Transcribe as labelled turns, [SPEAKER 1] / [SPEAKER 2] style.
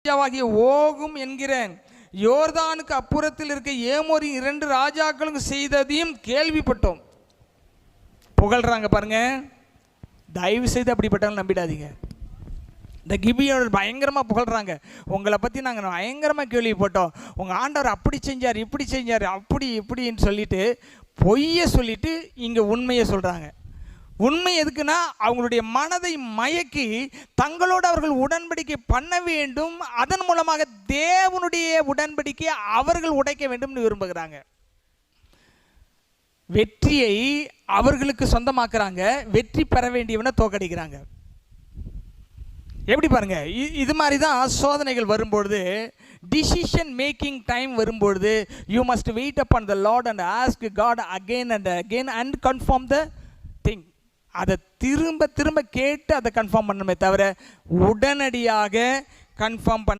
[SPEAKER 1] ராஜாவாகிய ஓகும் என்கிற யோர்தானுக்கு அப்புறத்தில் இருக்க ஏமோரின் 2 ராஜாக்களும் செய்ததையும் கேள்விப்பட்டோம். புகழ்றாங்க பாருங்க. தயவு செய்து அப்படிப்பட்டவங்க நம்பிடாதீங்க. இந்த கிபியோட பயங்கரமாக புகழ்கிறாங்க. உங்களை பற்றி நாங்கள் பயங்கரமாக கேள்விப்பட்டோம், உங்கள் ஆண்டவர் அப்படி செஞ்சார் இப்படி செஞ்சார் அப்படி இப்படின்னு சொல்லிட்டு பொய்யை சொல்லிட்டு இங்கே உண்மையை சொல்கிறாங்க. உண்மை எதுக்குன்னா அவங்களுடைய மனதை மயக்கி தங்களோடு அவர்கள் உடன்படிக்கை பண்ண வேண்டும், அதன் மூலமாக தேவனுடைய உடன்படிக்கை அவர்கள் உடைக்க வேண்டும் விரும்புகிறாங்க. வெற்றியை அவர்களுக்கு சொந்தமாக்குறாங்க, வெற்றி பெற வேண்டியவனை தோக்கடிக்கிறாங்க. எப்படி பாருங்க, இது மாதிரி தான் சோதனைகள் வரும்பொழுது, டிசிஷன் மேக்கிங் டைம் வரும்பொழுது you must wait upon the Lord and ask God again and again and confirm the thing. அதை திரும்ப திரும்ப கேட்டு அதை கன்ஃபார்ம் பண்ணணுமே தவிர உடனடியாக கன்ஃபார்ம் பண்ண